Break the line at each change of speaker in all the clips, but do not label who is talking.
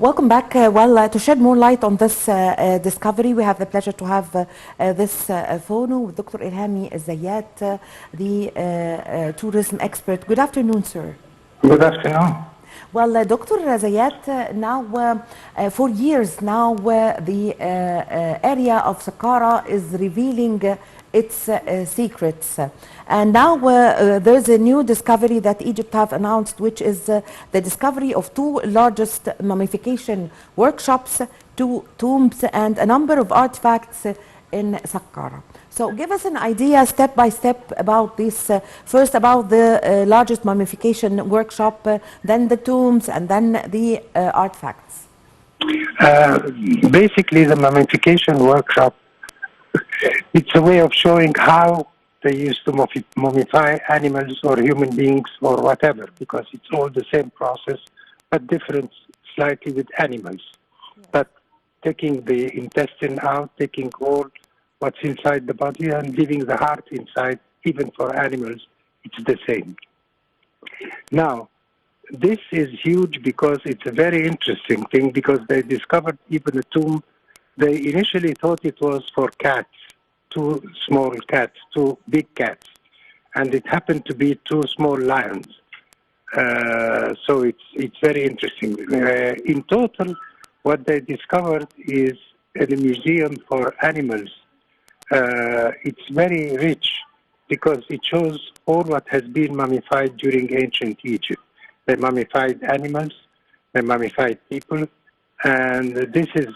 Welcome back. To shed more light on this discovery, we have the pleasure to have this phone with Dr. Elhamy Zayat, the tourism expert. Good afternoon, sir.
Good afternoon.
Well, Dr. Zayat, now for years now, the area of Saqqara is revealing its secrets. And now there's a new discovery that Egypt have announced, which is the discovery of two largest mummification workshops, two tombs, and a number of artifacts in Saqqara. So give us an idea step by step about this. First about the largest mummification workshop, then the tombs, and then the artifacts.
Basically, the mummification workshop, it's a way of showing how they used to mummify animals or human beings or whatever, because it's all the same process, but different slightly with animals. Yes. But taking the intestine out, taking all what's inside the body and leaving the heart inside, even for animals, it's the same. Now, this is huge because it's a very interesting thing, because they discovered even a tomb. They initially thought it was for cats, two small cats, two big cats, and it happened to be two small lions. So it's very interesting. In total, what they discovered is in a museum for animals. It's very rich because it shows all what has been mummified during ancient Egypt. They mummified animals, they mummified people, and this is,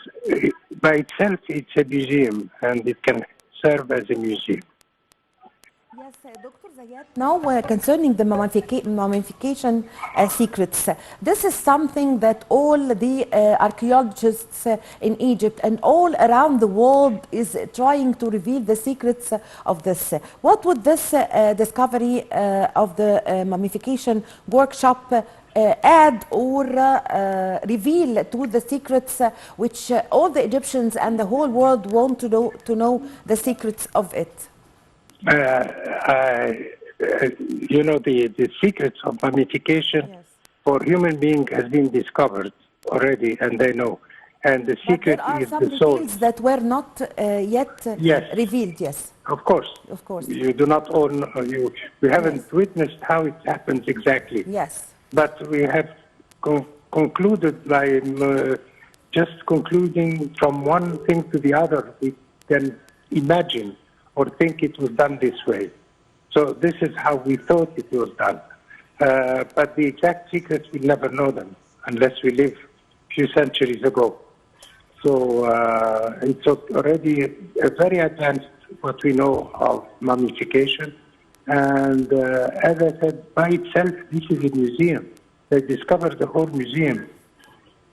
by itself, it's a museum, and it can serve as a museum.
Yes, Dr. Zayat, now concerning the mummification secrets, this is something that all the archaeologists in Egypt and all around the world is trying to reveal the secrets of this. What would this discovery of the mummification workshop add or reveal to the secrets which all the Egyptians and the whole world want to know the secrets of it?
You know, the secrets of mummification, yes, for human being has been discovered already, and they know. And the secret is the soul. There are some
details that were not yet revealed. Yes.
Of course.
Of course.
You do not own. We haven't yes witnessed how it happens exactly.
Yes.
But we have concluded by just concluding from one thing to the other. We can imagine or think it was done this way. So this is how we thought it was done. But the exact secrets, we'll never know them unless we live a few centuries ago. So it's already a very advanced what we know of mummification. And as I said, by itself, this is a museum. They discovered the whole museum.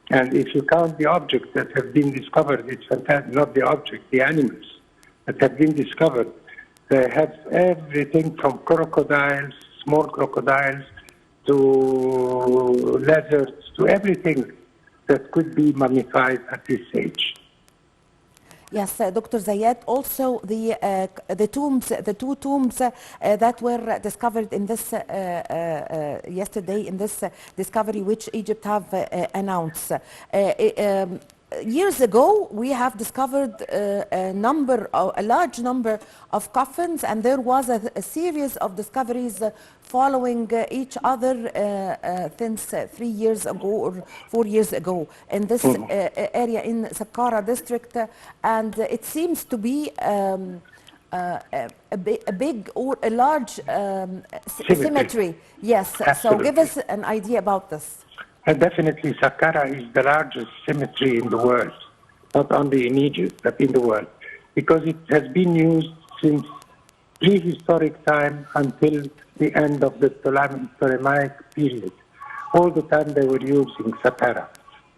And if you count the objects that have been discovered, it's fantastic. Not the object, the animals that have been discovered. They have everything from crocodiles, small crocodiles, to lizards, to everything that could be mummified at this stage.
Yes, Dr. Zayat, also the tombs, the two tombs that were discovered in this yesterday, in this discovery which Egypt have announced. Years ago, we have discovered a large number of coffins, and there was a series of discoveries following each other since 3 years ago or 4 years ago in this area in Saqqara district, and it seems to be a big or a large cemetery. Yes,
absolutely.
So give us an idea about this.
And definitely Saqqara is the largest cemetery in the world, not only in Egypt, but in the world, because it has been used since prehistoric time until the end of the Ptolemaic period. All the time they were using Saqqara.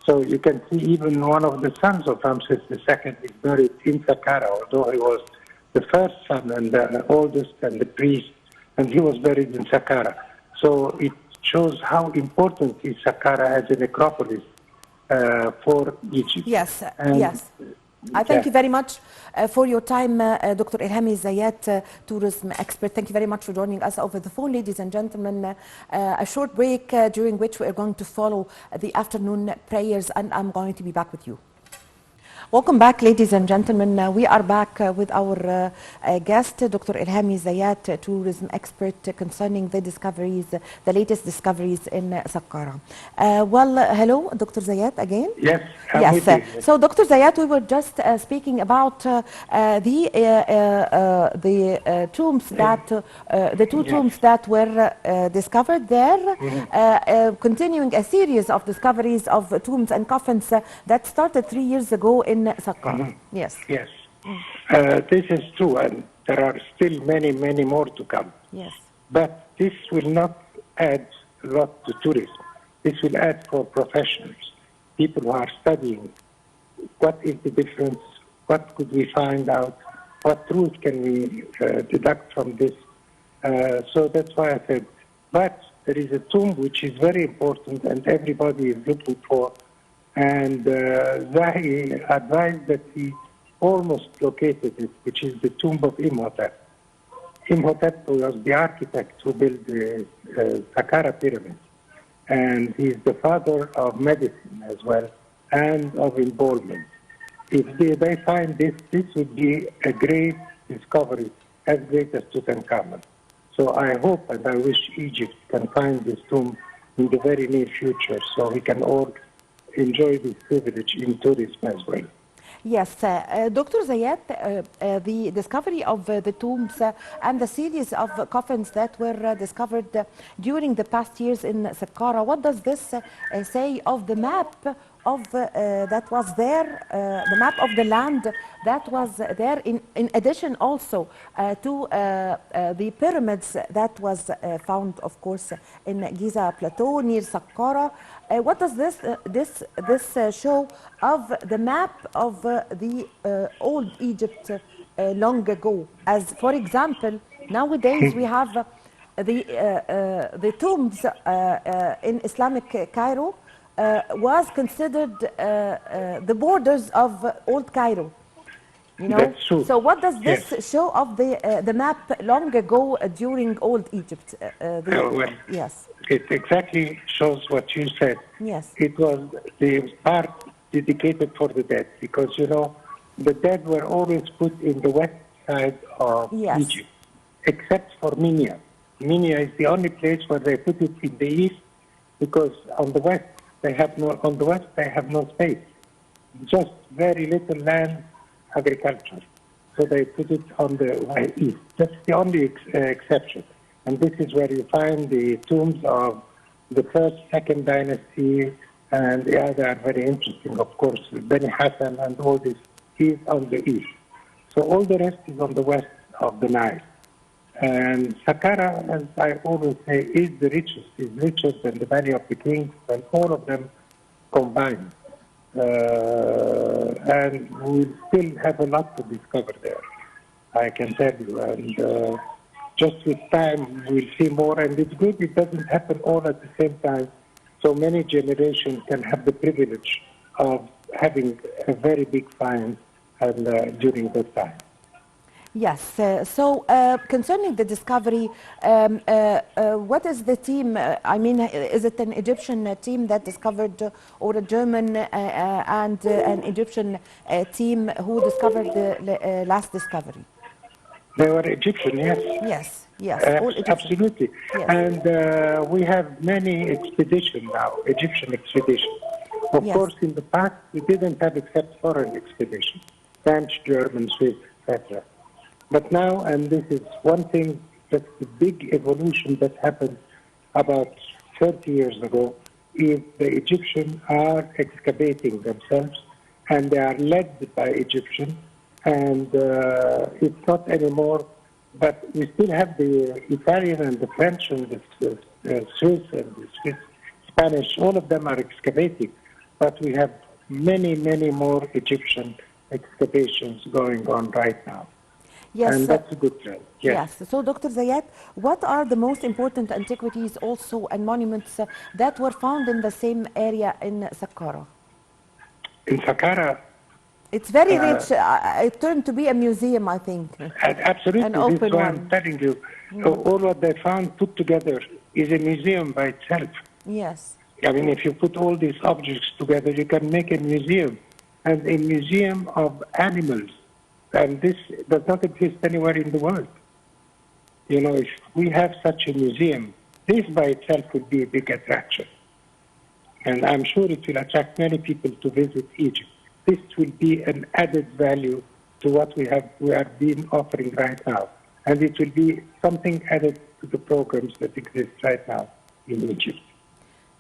So you can see even one of the sons of Ramses II is buried in Saqqara, although he was the first son and the oldest and the priest, and he was buried in Saqqara. So it shows how important is Saqqara as a necropolis for Egypt.
Yes,
and
yes. I thank
Yeah.
you very much for your time, Dr. Elhamy Zayat, tourism expert. Thank you very much for joining us over the phone, ladies and gentlemen. A short break during which we are going to follow the afternoon prayers, and I'm going to be back with you. Welcome back, ladies and gentlemen. We are back with our guest, Dr. Elhamy Zayat, tourism expert concerning the discoveries, the latest discoveries in Saqqara. Hello, Dr. Zayat again.
Yes, I'm
Yes.
with you.
So, Dr. Zayat, we were just speaking about the tombs that the two
Yes.
tombs that were discovered there, continuing a series of discoveries of tombs and coffins that started 3 years ago in Saqqara. Yes.
Yes. This is true, and there are still many, many more to come.
Yes.
But this will not add a lot to tourism. This will add for professionals, people who are studying what is the difference, what could we find out, what truth can we deduct from this. So that's why I said, but there is a tomb which is very important and everybody is looking for. And Zahi advised that he almost located it, which is the tomb of Imhotep. Imhotep was the architect who built the Saqqara pyramid. And he's the father of medicine as well and of embalming. If they find this, this would be a great discovery, as great as Tutankhamun. So I hope and I wish Egypt can find this tomb in the very near future so we can all enjoy this privilege in tourism as well.
Yes, Dr. Zayat, the discovery of the tombs and the series of coffins that were discovered during the past years in Saqqara, what does this say of the map of that was there, the map of the land that was there, in addition also to the pyramids that was found, of course, in Giza Plateau near Saqqara? What does this show of the map of the old Egypt long ago? As for example, nowadays we have the tombs in Islamic Cairo was considered the borders of old Cairo. You know,
That's true.
so what does this
Yes.
show of the map long ago during old Egypt?
Well,
Yes.
it exactly shows what you said.
Yes.
It was the part dedicated for the dead because, you know, the dead were always put in the west side of
Yes.
Egypt, except for Minya. Minya is the only place where they put it in the east because on the west they have no space, just very little land, agriculture. So they put it on the east. That's the only exception. And this is where you find the tombs of the first, second dynasty, and the other are very interesting. Of course, Beni Hassan and all this is on the east. So all the rest is on the west of the Nile. And Saqqara, as I always say, is the richest, is richer than the Valley of the Kings, and all of them combined. And we still have a lot to discover there, I can tell you. And just with time, we'll see more. And it's good it doesn't happen all at the same time. So many generations can have the privilege of having a very big find and during that time.
Yes. Concerning the discovery, what is the team? I mean, is it an Egyptian team that discovered, or a German and an Egyptian team who discovered the last discovery?
They were Egyptian, yes.
Yes. Yes. All Egyptian.
Absolutely.
Yes.
And we have many expeditions now, Egyptian expeditions. Of
Yes.
course, in the past, we didn't have except foreign expeditions, French, German, Swiss, etc. But now, and this is one thing, that's the big evolution that happened about 30 years ago, is the Egyptians are excavating themselves, and they are led by Egyptians, and it's not anymore, but we still have the Italian and the French and the Swiss and the Swiss, Spanish, all of them are excavating, but we have many, many more Egyptian excavations going on right now.
Yes.
And that's a good trend. Yes.
Yes. So, Dr. Zayat, what are the most important antiquities also and monuments that were found in the same area in Saqqara?
In Saqqara,
It's very rich. It turned to be a museum, I think.
Absolutely.
An
This is
open
why I'm
one.
telling you. All what they found put together is a museum by itself.
Yes.
I mean, if you put all these objects together, you can make a museum, and a museum of animals. And this does not exist anywhere in the world. You know, if we have such a museum, this by itself would be a big attraction. And I'm sure it will attract many people to visit Egypt. This will be an added value to what we are being offering right now. And it will be something added to the programs that exist right now in Egypt.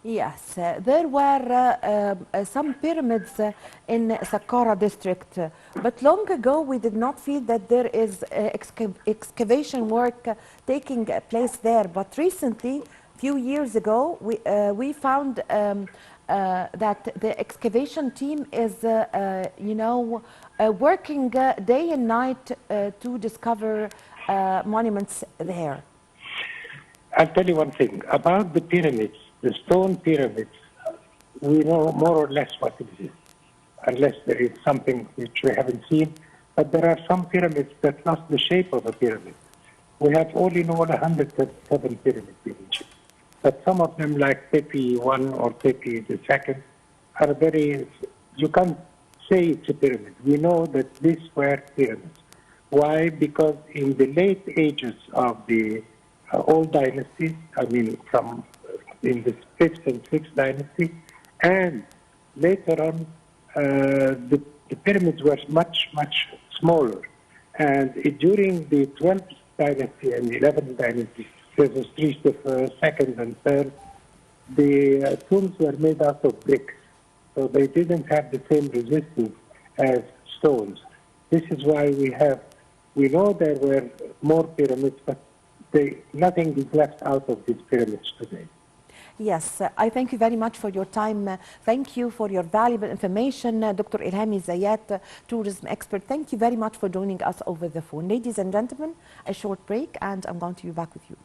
Yes, there were some pyramids in Saqqara district, but long ago we did not feel that there is excavation work taking place there. But recently, few years ago, we found that the excavation team is, working day and night to discover monuments there.
I'll tell you one thing about the pyramids, the stone pyramids. We know more or less what exists, unless there is something which we haven't seen. But there are some pyramids that lost the shape of a pyramid. We have all in all 107 pyramids in Egypt. But some of them, like Tepe I or Tepe II, are very, you can't say it's a pyramid. We know that these were pyramids. Why? Because in the late ages of the old dynasties, I mean, from in the 5th and 6th dynasty, and later on, the pyramids were much, much smaller. And during the 12th dynasty and the 11th dynasty, there was three, the second and third, the tombs were made out of bricks, so they didn't have the same resistance as stones. This is why we know there were more pyramids, but nothing is left out of these pyramids today.
Yes, I thank you very much for your time. Thank you for your valuable information, Dr. Elhamy Zayat, tourism expert. Thank you very much for joining us over the phone. Ladies and gentlemen, a short break, and I'm going to be back with you.